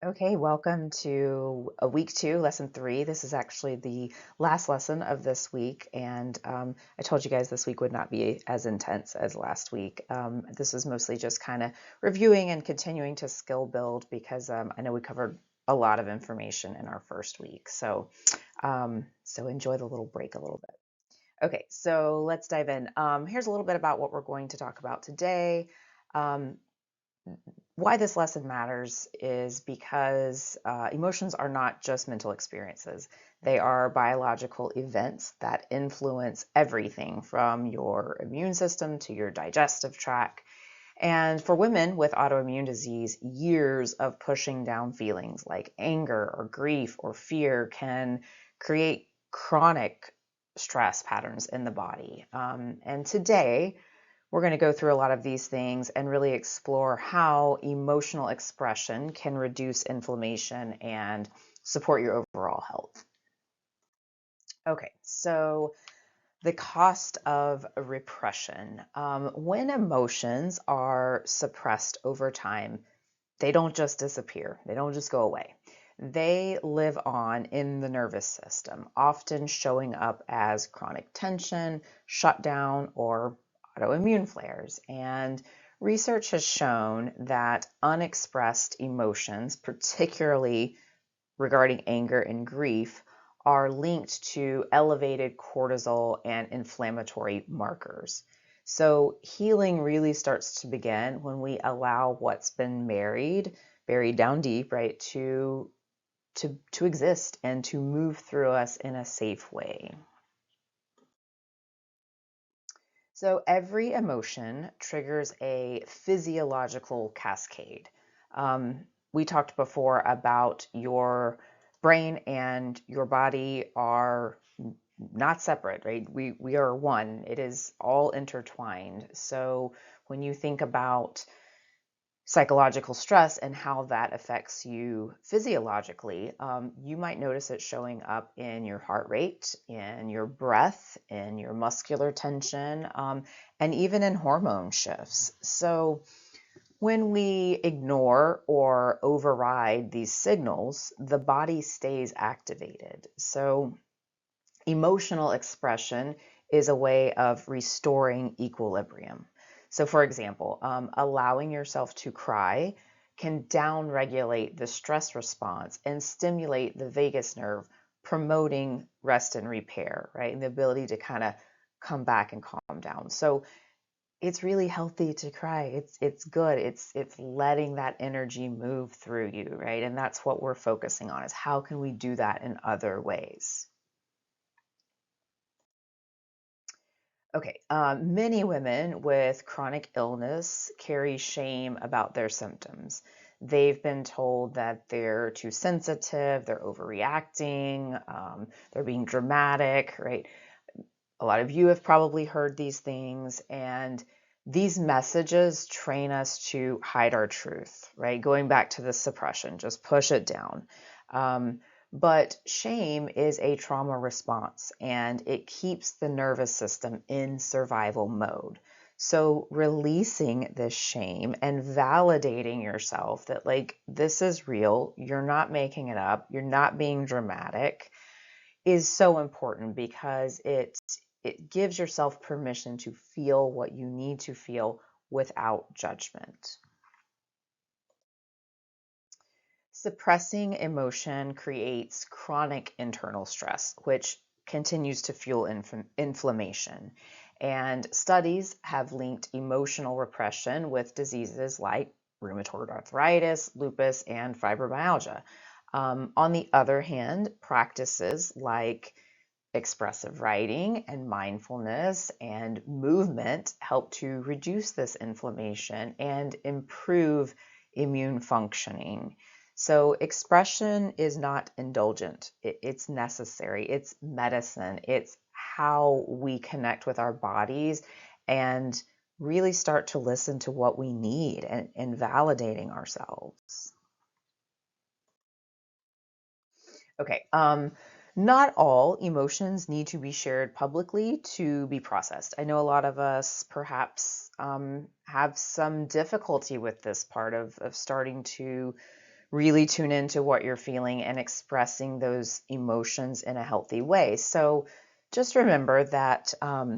Okay, welcome to week two, lesson three. This is actually the last lesson of this week, and I told you guys this week would not be as intense as last week. This was mostly just kind of reviewing and continuing to skill build because I know we covered a lot of information in our first week. So enjoy the little break a little bit. Okay, so let's dive in. Here's a little bit about what we're going to talk about today. Um, why this lesson matters is because emotions are not just mental experiences. They are biological events that influence everything from your immune system to your digestive tract. And for women with autoimmune disease, years of pushing down feelings like anger or grief or fear can create chronic stress patterns in the body. And today, we're going to go through a lot of these things and really explore how emotional expression can reduce inflammation and support your overall health. Okay, so the cost of repression. When emotions are suppressed over time, they don't just disappear, they don't just go away. They live on in the nervous system, often showing up as chronic tension, shutdown, or autoimmune flares. And research has shown that unexpressed emotions, particularly regarding anger and grief, are linked to elevated cortisol and inflammatory markers. So healing really starts to begin when we allow what's been buried down deep, right, to exist and to move through us in a safe way. So every emotion triggers a physiological cascade. We talked before about your brain and your body are not separate, right? We are one. It is all intertwined. So when you think about psychological stress and how that affects you physiologically, you might notice it showing up in your heart rate, in your breath, in your muscular tension, and even in hormone shifts. So when we ignore or override these signals, the body stays activated. So emotional expression is a way of restoring equilibrium. So, for example, allowing yourself to cry can downregulate the stress response and stimulate the vagus nerve, promoting rest and repair, right? And the ability to kind of come back and calm down. So, it's really healthy to cry. It's good. It's letting that energy move through you, right? And that's what we're focusing on, is how can we do that in other ways? Okay, many women with chronic illness carry shame about their symptoms. They've been told that they're too sensitive, they're overreacting, they're being dramatic, right? A lot of you have probably heard these things, and these messages train us to hide our truth, right? Going back to the suppression, just push it down. But shame is a trauma response and it keeps the nervous system in survival mode. So releasing this shame and validating yourself that, like, this is real, you're not making it up, you're not being dramatic, is so important because it gives yourself permission to feel what you need to feel without judgment. Suppressing emotion creates chronic internal stress, which continues to fuel inflammation. And studies have linked emotional repression with diseases like rheumatoid arthritis, lupus, and fibromyalgia. On the other hand, practices like expressive writing and mindfulness and movement help to reduce this inflammation and improve immune functioning. So, expression is not indulgent, it's necessary, it's medicine, it's how we connect with our bodies and really start to listen to what we need and validating ourselves. Okay, not all emotions need to be shared publicly to be processed. I know a lot of us perhaps have some difficulty with this part of starting to really tune into what you're feeling and expressing those emotions in a healthy way. So just remember that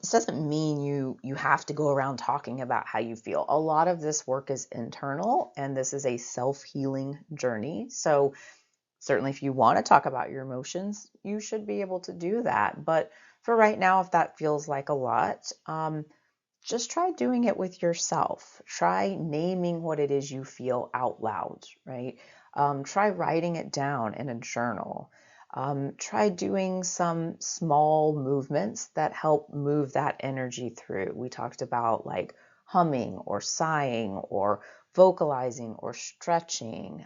this doesn't mean you have to go around talking about how you feel. A lot of this work is internal, and this is a self-healing journey. So certainly if you want to talk about your emotions, you should be able to do that. But for right now, if that feels like a lot, just try doing it with yourself. Try naming what it is you feel out loud, right? Try writing it down in a journal. Try doing some small movements that help move that energy through. We talked about like humming or sighing or vocalizing or stretching,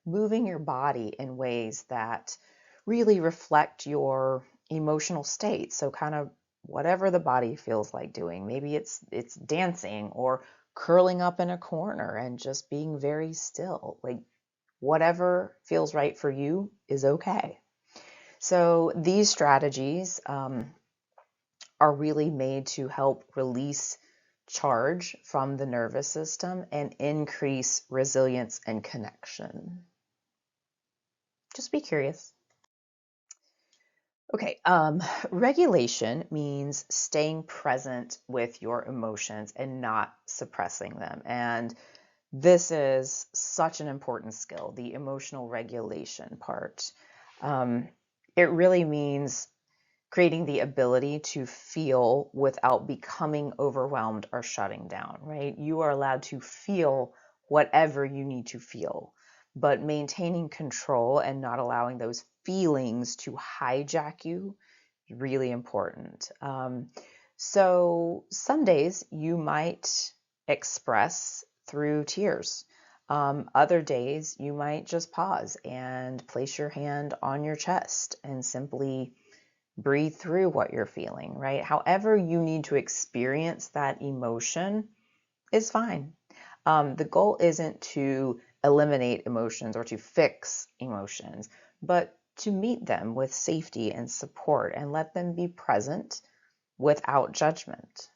moving your body in ways that really reflect your emotional state. So kind of whatever the body feels like doing. Maybe it's dancing or curling up in a corner and just being very still. Like whatever feels right for you is okay. So these strategies are really made to help release charge from the nervous system and increase resilience and connection. Just be curious. Okay, regulation means staying present with your emotions and not suppressing them. And this is such an important skill, the emotional regulation part. It really means creating the ability to feel without becoming overwhelmed or shutting down, right? You are allowed to feel whatever you need to feel, but maintaining control and not allowing those feelings to hijack you is really important. So some days you might express through tears. Other days you might just pause and place your hand on your chest and simply breathe through what you're feeling, right? However you need to experience that emotion is fine. The goal isn't to eliminate emotions or to fix emotions, but to meet them with safety and support and let them be present without judgment.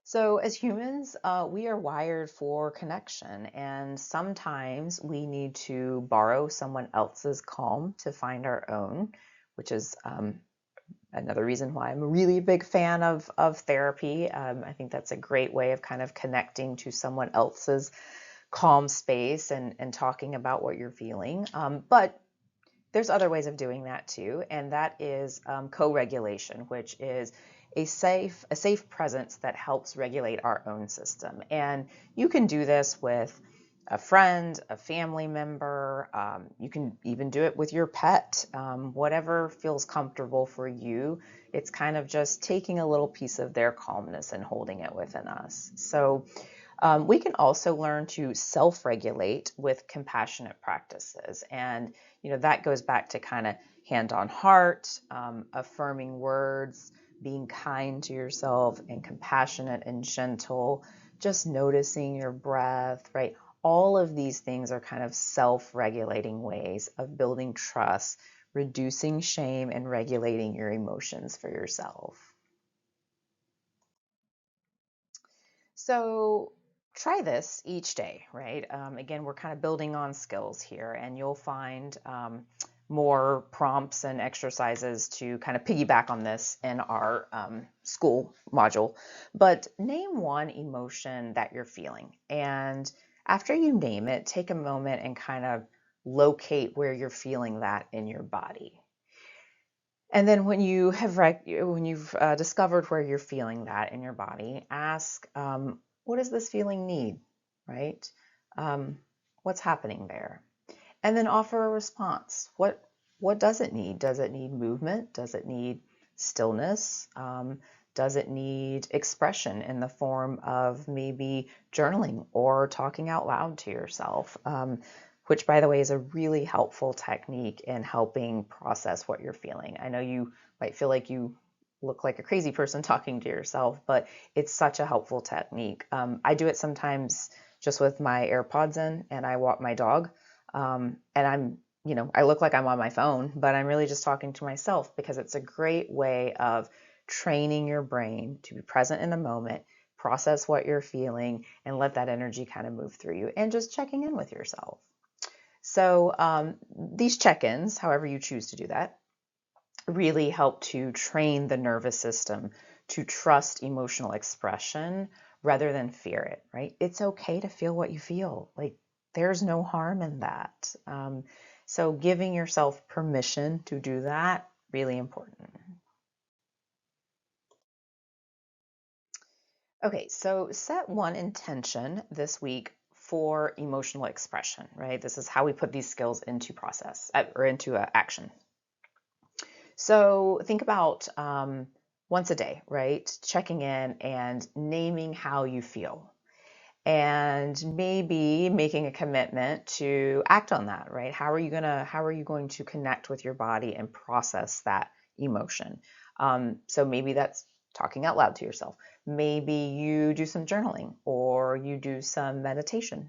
So, as humans, we are wired for connection, and sometimes we need to borrow someone else's calm to find our own, which is another reason why I'm a really big fan of therapy. I think that's a great way of kind of connecting to someone else's calm space and talking about what you're feeling. But there's other ways of doing that too, and that is co-regulation, which is a safe presence that helps regulate our own system. And you can do this with a friend, a family member. You can even do it with your pet, whatever feels comfortable for you. It's kind of just taking a little piece of their calmness and holding it within us. So we can also learn to self-regulate with compassionate practices. And, that goes back to kind of hand on heart, affirming words, being kind to yourself and compassionate and gentle, just noticing your breath, right? All of these things are kind of self-regulating ways of building trust, reducing shame, and regulating your emotions for yourself. So try this each day, right? Again, we're kind of building on skills here, and you'll find more prompts and exercises to kind of piggyback on this in our school module. But name one emotion that you're feeling. And after you name it, take a moment and kind of locate where you're feeling that in your body. And then when you've discovered where you're feeling that in your body, ask, what does this feeling need, right? What's happening there? And then offer a response. What does it need? Does it need movement? Does it need stillness? Does it need expression in the form of maybe journaling or talking out loud to yourself? Which, by the way, is a really helpful technique in helping process what you're feeling. I know you might feel like you look like a crazy person talking to yourself, but it's such a helpful technique. I do it sometimes just with my AirPods in, and I walk my dog, and I look like I'm on my phone, but I'm really just talking to myself because it's a great way of training your brain to be present in the moment, process what you're feeling, and let that energy kind of move through you, and just checking in with yourself. So these check-ins, however you choose to do that, really help to train the nervous system to trust emotional expression rather than fear it, right? It's okay to feel what you feel. Like, there's no harm in that. So giving yourself permission to do that, really important. Okay, so set one intention this week for emotional expression, right? This is how we put these skills into process or into action. So think about once a day, right? Checking in and naming how you feel, and maybe making a commitment to act on that, right? How are you going to connect with your body and process that emotion? So maybe that's talking out loud to yourself. Maybe you do some journaling or you do some meditation.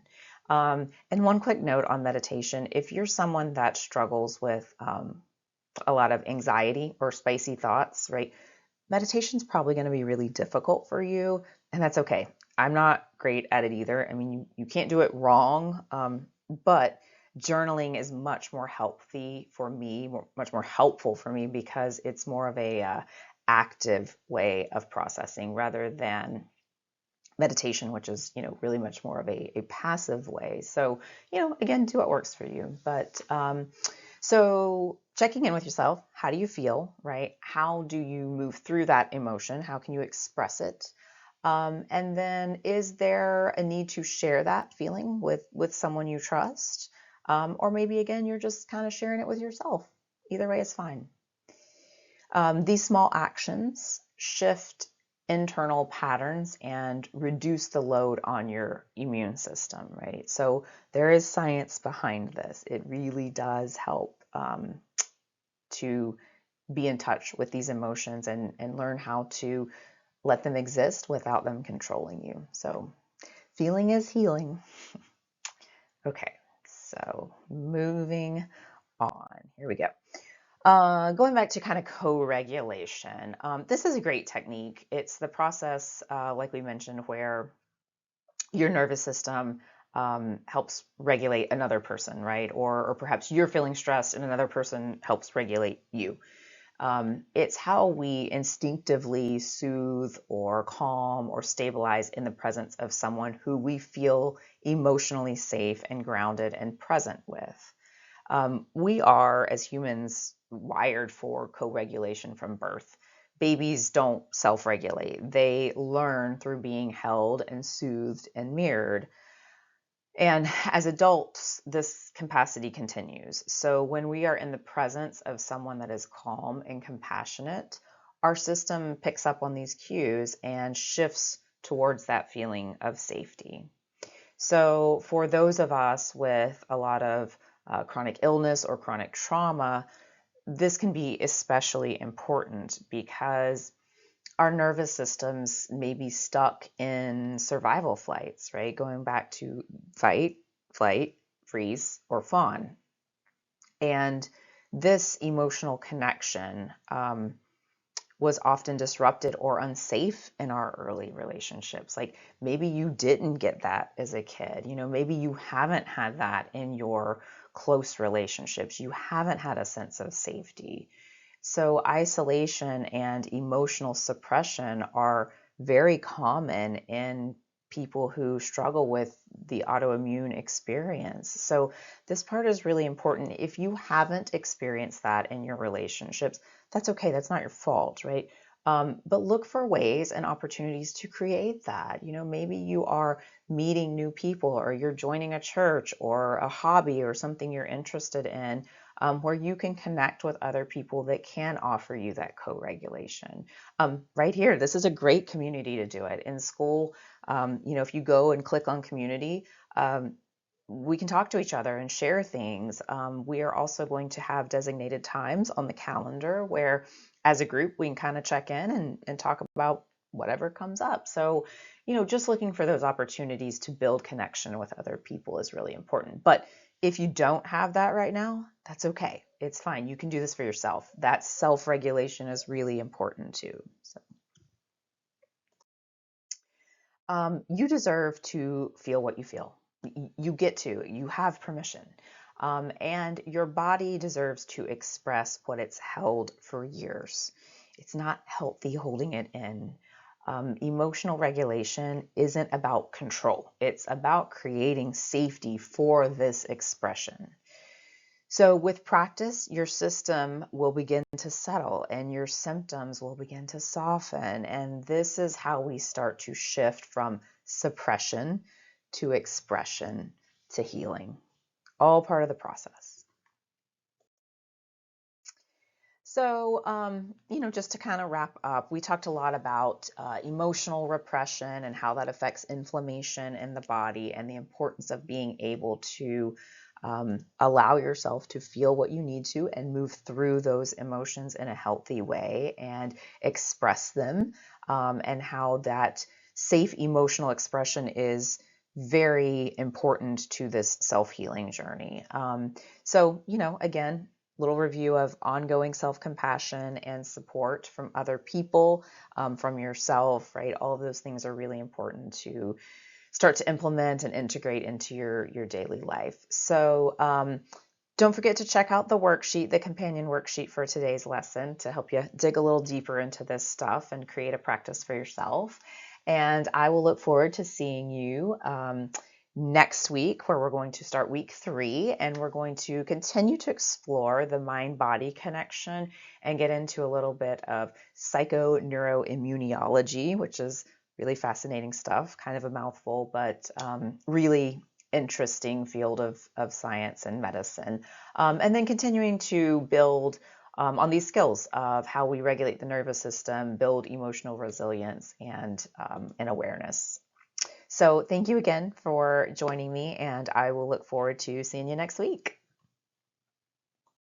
And one quick note on meditation: if you're someone that struggles with a lot of anxiety or spicy thoughts, right? Meditation's probably going to be really difficult for you, and that's okay. I'm not great at it either. I mean, you can't do it wrong, but journaling is much more healthy for me, much more helpful for me, because it's more of a active way of processing rather than meditation, which is, really much more of a passive way. So, again, do what works for you. But so checking in with yourself, how do you feel, right? How do you move through that emotion? How can you express it? And then, is there a need to share that feeling with someone you trust? Or maybe, again, you're just kind of sharing it with yourself. Either way is fine. These small actions shift internal patterns and reduce the load on your immune system, right? So there is science behind this. It really does help to be in touch with these emotions and learn how to let them exist without them controlling you. So feeling is healing. Okay, so moving on. Here we go. Going back to kind of co-regulation, this is a great technique. It's the process, like we mentioned, where your nervous system helps regulate another person, right? Or perhaps you're feeling stressed and another person helps regulate you. It's how we instinctively soothe or calm or stabilize in the presence of someone who we feel emotionally safe and grounded and present with. We are, as humans, wired for co-regulation from birth. Babies don't self-regulate. They learn through being held and soothed and mirrored. And as adults, this capacity continues. So when we are in the presence of someone that is calm and compassionate, our system picks up on these cues and shifts towards that feeling of safety. So for those of us with a lot of chronic illness or chronic trauma, this can be especially important because our nervous systems may be stuck in survival flights, right? Going back to fight, flight, freeze, or fawn. And this emotional connection was often disrupted or unsafe in our early relationships. Like, maybe you didn't get that as a kid. Maybe you haven't had that in your close relationships. You haven't had a sense of safety. So isolation and emotional suppression are very common in people who struggle with the autoimmune experience. So this part is really important. If you haven't experienced that in your relationships, that's okay. That's not your fault, right? But look for ways and opportunities to create that. Maybe you are meeting new people, or you're joining a church or a hobby or something you're interested in, where you can connect with other people that can offer you that co-regulation. Right here, this is a great community to do it. In school, if you go and click on community, we can talk to each other and share things. We are also going to have designated times on the calendar where, as a group, we can kind of check in and talk about whatever comes up. So, just looking for those opportunities to build connection with other people is really important. But if you don't have that right now, that's okay. It's fine. You can do this for yourself. That self-regulation is really important too. So. You deserve to feel what you feel. You get to, you have permission. And your body deserves to express what it's held for years. It's not healthy holding it in. Emotional regulation isn't about control, it's about creating safety for this expression. So, with practice, your system will begin to settle and your symptoms will begin to soften. And this is how we start to shift from suppression to expression to healing, all part of the process. So, just to kind of wrap up, we talked a lot about emotional repression and how that affects inflammation in the body and the importance of being able to allow yourself to feel what you need to and move through those emotions in a healthy way and express them, and how that safe emotional expression is very important to this self-healing journey. Again, little review of ongoing self-compassion and support from other people, from yourself, right? All of those things are really important to start to implement and integrate into your daily life. So don't forget to check out the worksheet, the companion worksheet for today's lesson, to help you dig a little deeper into this stuff and create a practice for yourself. And I will look forward to seeing you next week, where we're going to start week 3, and we're going to continue to explore the mind-body connection and get into a little bit of psychoneuroimmunology, which is really fascinating stuff, kind of a mouthful, but really interesting field of science and medicine. And then continuing to build on these skills of how we regulate the nervous system, build emotional resilience and awareness. So thank you again for joining me, and I will look forward to seeing you next week.